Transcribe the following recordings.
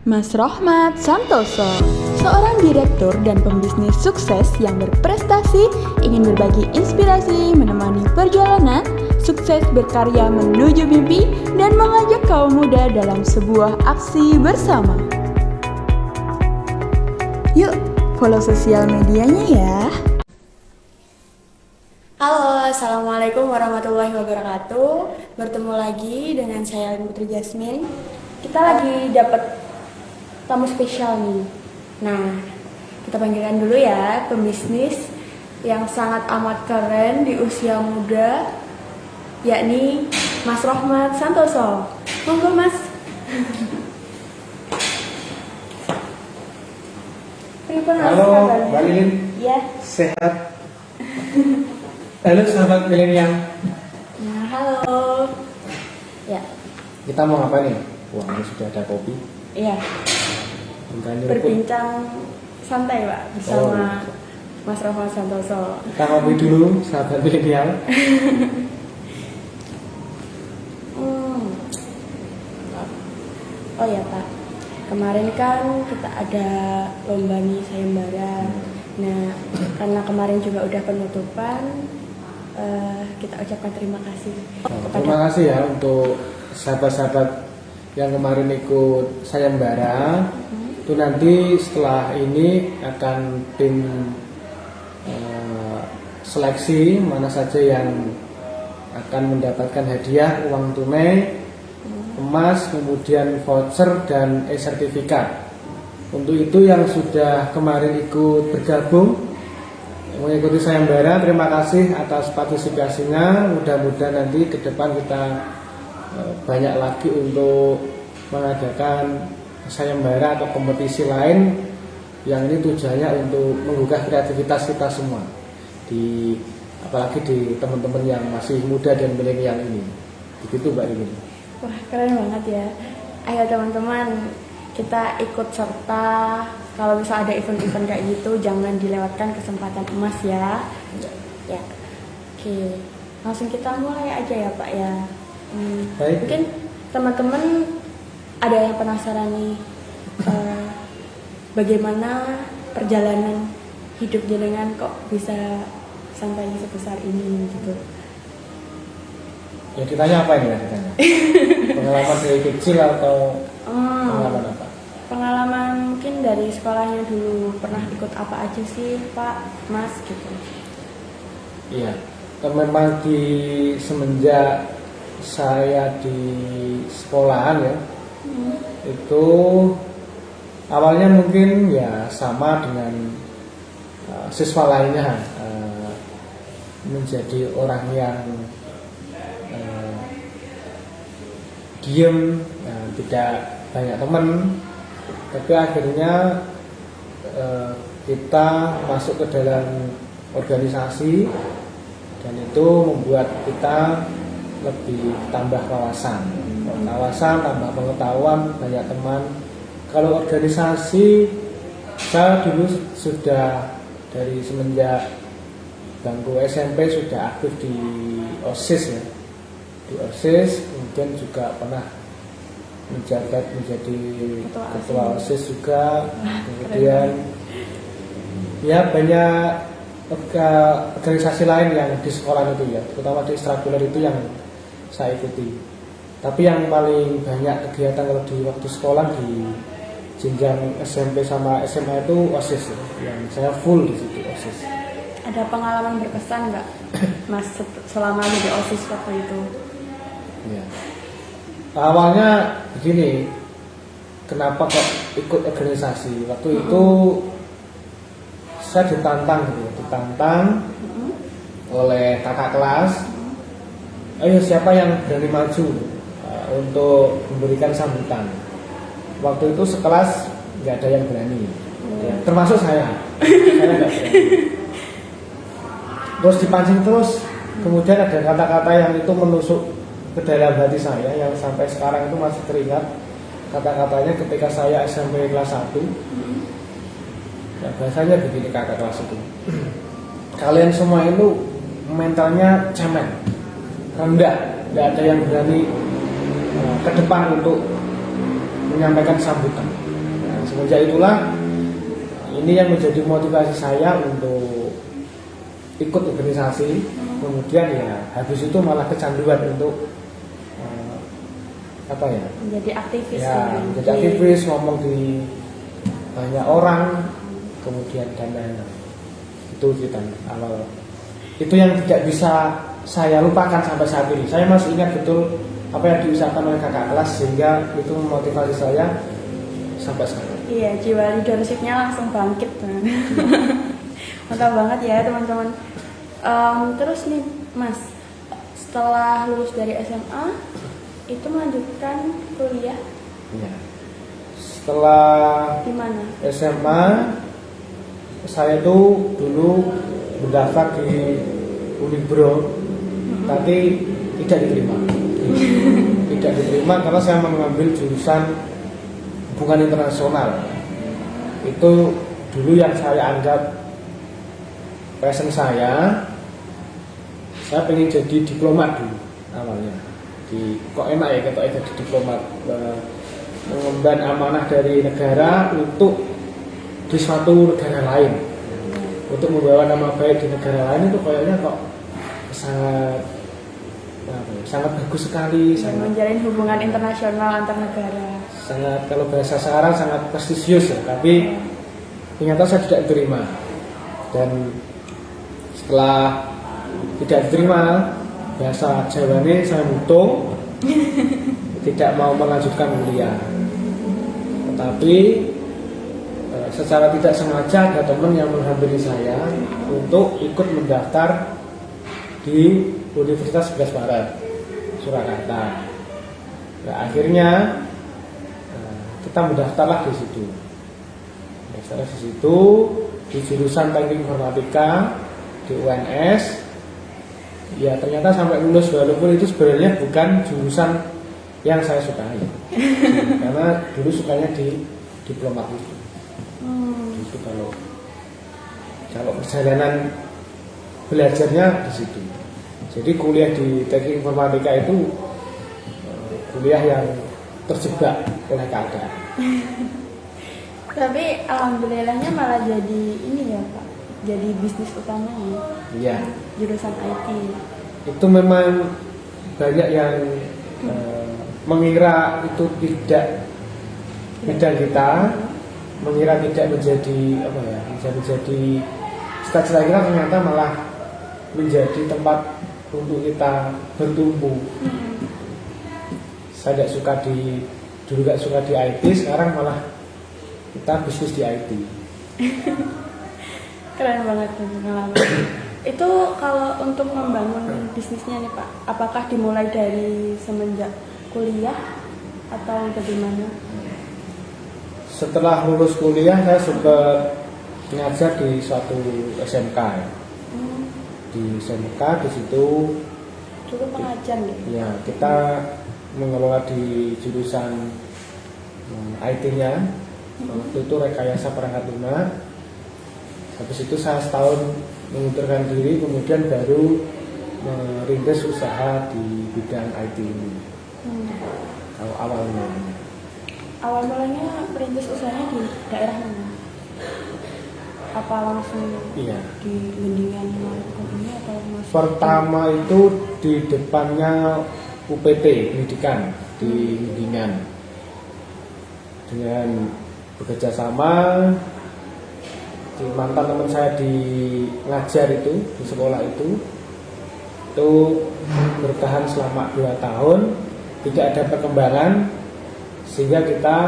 Mas Rohmat Santoso, seorang direktur dan pembisnis sukses yang berprestasi, ingin berbagi inspirasi, menemani perjalanan, sukses berkarya menuju mimpi, dan mengajak kaum muda dalam sebuah aksi bersama. Yuk, follow sosial medianya ya. Halo, Assalamualaikum warahmatullahi wabarakatuh. Bertemu lagi dengan saya Putri Jasmine. Kita lagi dapat tamu spesial nih. Nah, kita panggilkan dulu ya, pembisnis yang sangat amat keren di usia muda, yakni Mas Rohmat Santoso. Monggo Mas. Halo Mbak Lilin, Ya. sehat? Halo sahabat milenial. Nah, halo. Ya. Kita mau apa nih? Wah, ini sudah ada kopi. Iya. Berbincang santai Pak bersama Mas Rohmat Santoso. Kita kopi dulu sahabat milenial. Oh ya Pak, kemarin kan kita ada lomba nih sayembara. Nah, karena kemarin juga udah penutupan, kita ucapkan terima kasih Terima kasih ya untuk sahabat-sahabat yang kemarin ikut sayembara. Itu nanti setelah ini akan tim seleksi mana saja yang akan mendapatkan hadiah uang tunai, emas, kemudian voucher dan e-sertifikat. Untuk itu yang sudah kemarin ikut bergabung mengikuti sayembara, terima kasih atas partisipasinya. Mudah-mudahan nanti ke depan kita banyak lagi untuk mengadakan sayembara atau kompetisi lain yang ini tujuannya untuk menggugah kreativitas kita semua, apalagi di teman-teman yang masih muda dan milenial ini. Begitu Mbak Lili. Wah, keren banget ya. Ayo teman-teman, kita ikut serta. Kalau misal ada event-event kayak gitu, jangan dilewatkan kesempatan emas ya. Ya. Oke, langsung kita mulai aja ya Pak ya. Baik. Mungkin teman-teman ada yang penasaran nih, bagaimana perjalanan hidup jenengan kok bisa sampai sebesar ini gitu. Ya ditanya apa ini ya ditanya? Pengalaman dari kecil atau pengalaman apa? Pengalaman mungkin dari sekolahnya dulu, pernah ikut apa aja sih Pak, Mas gitu. Iya, memang semenjak saya di sekolahan ya, itu awalnya mungkin ya sama dengan siswa lainnya, menjadi orang yang diem, tidak banyak teman. Tapi akhirnya kita masuk ke dalam organisasi dan itu membuat kita lebih tambah wawasan, tambah pengetahuan, banyak teman. Kalau organisasi, saya dulu sudah dari semenjak bangku SMP sudah aktif di OSIS ya, di OSIS, kemudian juga pernah menjadi ketua OSIS juga, kemudian ya banyak organisasi lain yang di sekolah itu ya, terutama di ekstrakurikuler itu yang saya ikuti. Tapi yang paling banyak kegiatan kalau di waktu sekolah di jenjang SMP sama SMA itu OSIS ya, yang saya full di situ OSIS. Ada pengalaman berkesan nggak Mas selama di OSIS waktu itu? Ya. Awalnya begini, kenapa kok ikut organisasi? Waktu itu saya ditantang oleh kakak kelas. Ayo siapa yang berani maju untuk memberikan sambutan. Waktu itu sekelas nggak ada yang berani, ya, termasuk saya nggak berani. Terus dipancing terus, kemudian ada kata-kata yang itu menusuk ke dalam hati saya yang sampai sekarang itu masih teringat. Kata-katanya ketika saya SMP kelas 1, ya bahasanya begini kakak kelas itu, kalian semua itu mentalnya cemen, rendah, nggak ada yang berani ke depan untuk menyampaikan sambutan. semenjak itulah ini yang menjadi motivasi saya untuk ikut organisasi. Kemudian ya habis itu malah kecanduan untuk menjadi aktivis ya, menjadi aktivis, ngomong di banyak orang, kemudian dan lain-lain. Itu ceritanya awal. Itu yang tidak bisa saya lupakan sampai saat ini. Saya masih ingat betul apa yang diusahakan oleh kakak kelas, sehingga itu memotivasi saya sampai sekarang. Iya, jiwa leadership-nya langsung bangkit. Mantap banget ya teman-teman. Terus nih Mas, setelah lulus dari SMA itu melanjutkan kuliah? Iya. Setelah di mana? SMA saya tuh dulu mendaftar di Unibro, tapi tidak diterima. Tidak diterima karena saya mengambil jurusan hubungan internasional. Itu dulu yang saya anggap passion saya. Saya pengen jadi diplomat dulu awalnya. Kok enak ya kalau jadi diplomat, mengemban amanah dari negara untuk di suatu negara lain, untuk membawa nama baik di negara lain. Itu kayaknya kok sangat bagus sekali, sangat menjalin hubungan internasional antar negara. Sangat, kalau bahasa sekarang sangat prestisius ya. Tapi ternyata saya tidak diterima, dan setelah tidak diterima, bahasa Jawanya saya mutung, tidak mau melanjutkan kuliah. Tetapi secara tidak sengaja ada teman yang menghampiri saya untuk ikut mendaftar di Universitas 11 Maret Surakarta. Nah, akhirnya kita mendaftarlah di situ. Mendaftar di situ di jurusan Teknik Informatika di UNS. Ya ternyata sampai lulus, walaupun itu sebenarnya bukan jurusan yang saya sukai. Karena dulu sukanya di diplomat itu. Itu kalau perjalanan belajarnya di situ. Jadi kuliah di Teknik Informatika itu kuliah yang terjebak oleh keadaan. Tapi alhamdulillahnya malah jadi ini ya Pak, jadi bisnis utamanya. Iya. Jurusan IT. Itu memang banyak yang mengira itu tidak bidang kita, mengira tidak menjadi menjadi cita-cita kita, ternyata malah menjadi tempat untuk kita bertumbuh. Saya dulu gak suka di IT, sekarang malah kita bisnis di IT. Keren banget pengalaman. Itu kalau untuk membangun bisnisnya nih Pak, apakah dimulai dari semenjak kuliah atau bagaimana? Setelah lulus kuliah saya sempat ngajar di suatu SMK ya. Di SMK di situ dulu pengajar nih. Ya, kita mengelola di jurusan IT-nya. Waktu itu rekayasa perangkat lunak. Habis itu saya setahun mengundurkan diri, kemudian baru merintis usaha di bidang IT ini. Kalau awalnya. Awal mulanya perintis usahanya di daerah mana? Apa langsung di Gendingan ini atau masuk? Pertama itu di depannya UPT pendidikan di Gendingan, dengan bekerja sama di mantan teman saya di ngajar itu di sekolah itu bertahan selama 2 tahun, tidak ada perkembangan, sehingga kita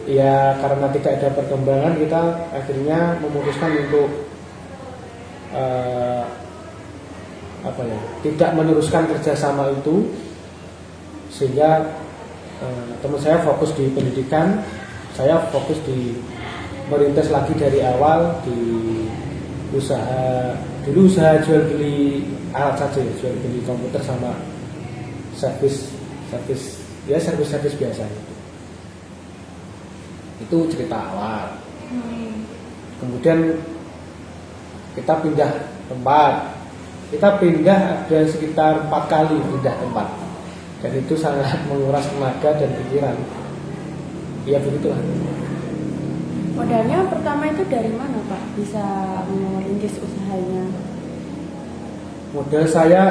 ya karena tidak ada perkembangan, kita akhirnya memutuskan untuk tidak meneruskan kerjasama itu, sehingga teman saya fokus di pendidikan, saya fokus di merintis lagi dari awal di usaha. Dulu usaha jual beli alat saja, jual beli komputer sama servis biasa itu cerita awal. Kemudian kita pindah tempat, ada sekitar 4 kali pindah tempat dan itu sangat menguras tenaga dan pikiran. Ya begitulah. Modalnya pertama itu dari mana Pak bisa merintis usahanya? Modal saya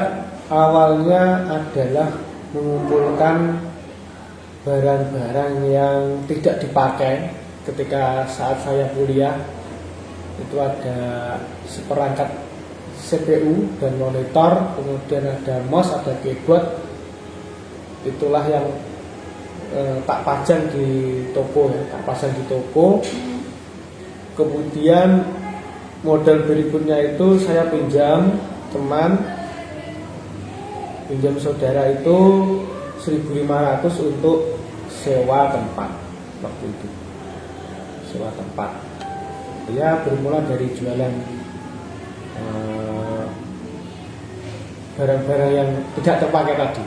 awalnya adalah mengumpulkan barang-barang yang tidak dipakai ketika saat saya kuliah. Itu ada seperangkat CPU dan monitor, kemudian ada mouse, ada keyboard. Itulah yang tak pasang di toko ya, tak pasang di toko. Kemudian modal berikutnya itu saya pinjam teman, pinjam saudara itu 1.500 untuk sewa tempat waktu itu, sewa tempat. Ya bermula dari jualan barang-barang yang tidak terpakai tadi.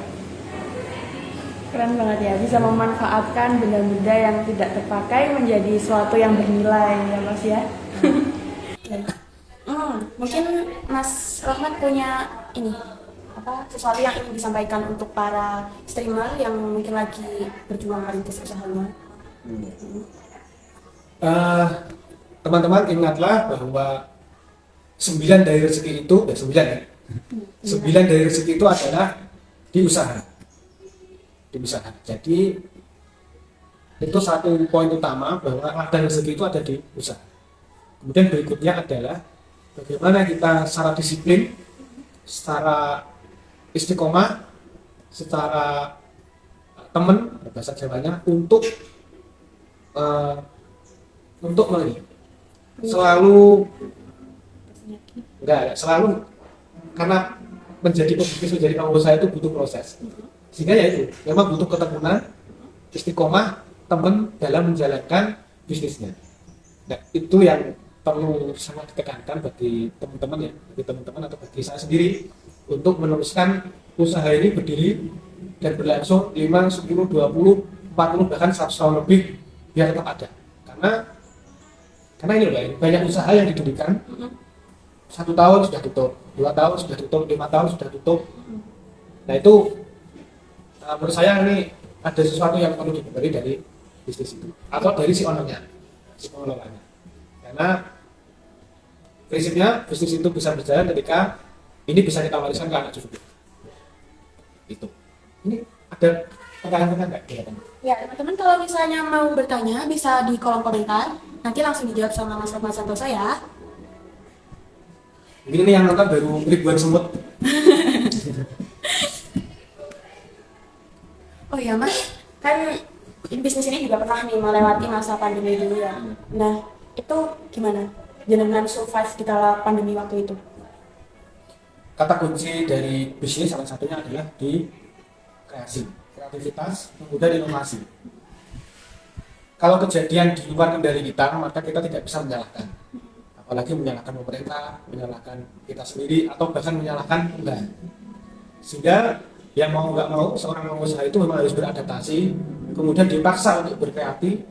Keren banget ya, bisa memanfaatkan benda-benda yang tidak terpakai menjadi sesuatu yang bernilai ya Mas ya. Mungkin Mas Rahmat punya ini sesuatu yang ingin disampaikan untuk para streamer yang mungkin lagi berjuang merintis usahanya. Teman-teman ingatlah bahwa 9 dari rezeki itu 9 ya. 9 dari rezeki itu adalah di usaha. Jadi itu satu poin utama bahwa ladang rezeki itu ada di usaha. Kemudian berikutnya adalah bagaimana kita secara disiplin, secara istiqomah, secara teman bahasa Jawanya untuk selalu karena menjadi pebisnis, menjadi pengusaha itu butuh proses. Sehingga ya itu memang butuh ketekunan, istiqomah, teman dalam menjalankan bisnisnya. Nah, itu yang perlu sangat ditekankan bagi teman-teman ya, bagi teman-teman atau bagi saya sendiri untuk meneruskan usaha ini berdiri dan berlangsung 5, 10, 20, 40 bahkan 100 tahun lebih biar tetap ada. Karena ini loh, banyak usaha yang didirikan 1 tahun sudah tutup, 2 tahun sudah tutup, 5 tahun sudah tutup. Nah itu menurut saya ini ada sesuatu yang perlu dihindari dari bisnis itu atau dari si ownernya, si pengelolanya. Karena prinsipnya bisnis itu bisa berjalan ketika ini bisa kita wariskan ke anak cucu. Itu. Ini ada pertanyaan-pertanyaan nggak? Ya teman-teman kalau misalnya mau bertanya bisa di kolom komentar, nanti langsung dijawab sama Mas Rahmat Santoso ya. Mungkin ini yang nonton baru ribuan semut. Oh iya Mas, kan bisnis ini juga pernah nih melewati masa pandemi dulu ya. Nah itu gimana? Jenengan survive di kala pandemi waktu itu? Kata kunci dari bisnis salah satunya adalah di kreativitas, kemudian inovasi. Kalau kejadian di luar kendali kita, maka kita tidak bisa menyalahkan. Apalagi menyalahkan pemerintah, menyalahkan kita sendiri, atau bahkan menyalahkan Tuhan. Sehingga yang mau nggak mau seorang pengusaha itu memang harus beradaptasi, kemudian dipaksa untuk berkreasi,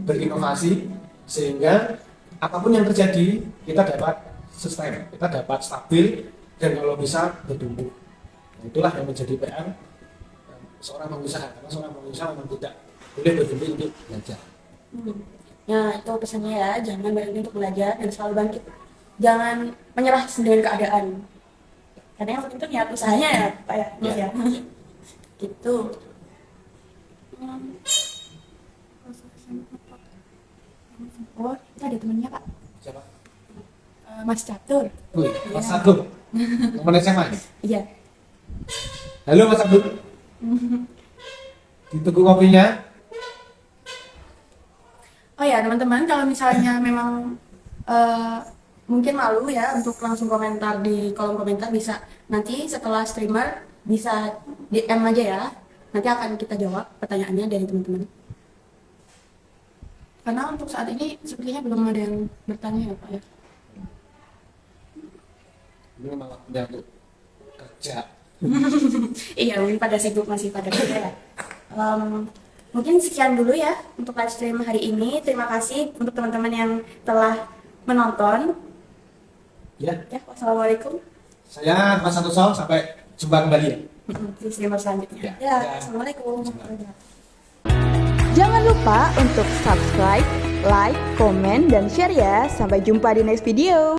berinovasi, sehingga apapun yang terjadi kita dapat sustain, kita dapat stabil dan kalau bisa bertumbuh. Itulah yang menjadi PR seorang pengusaha, karena seorang pengusaha memang tidak boleh berhenti untuk belajar. Ya itu pesannya ya, jangan berhenti untuk belajar dan selalu bangkit. Jangan menyerah dengan keadaan. Karena yang penting itu niat usahanya ya Pak ya, Mas ya. Gitu. Oh, itu ada temennya Pak. Siapa? Mas Catur. Wih, Mas Agung. Teman SMA ya? Iya. Halo Mas Agung. Ditunggu kopinya. Oh ya teman-teman, kalau misalnya memang mungkin malu ya untuk langsung komentar di kolom komentar, bisa nanti setelah streamer bisa DM aja ya, nanti akan kita jawab pertanyaannya dari teman-teman. Karena untuk saat ini sepertinya belum ada yang bertanya ya Pak ya. Ini memang waktunya untuk kerja. Iya, mungkin pada sibuk masih pada kerja ya. Mungkin sekian dulu ya untuk live stream hari ini. Terima kasih untuk teman-teman yang telah menonton. Ya. Ya, wassalamualaikum. Saya Mas Santoso, sampai jumpa kembali ya. Streamer selanjutnya. Ya, assalamualaikum. Jangan lupa untuk subscribe, like, komen, dan share ya. Sampai jumpa di next video.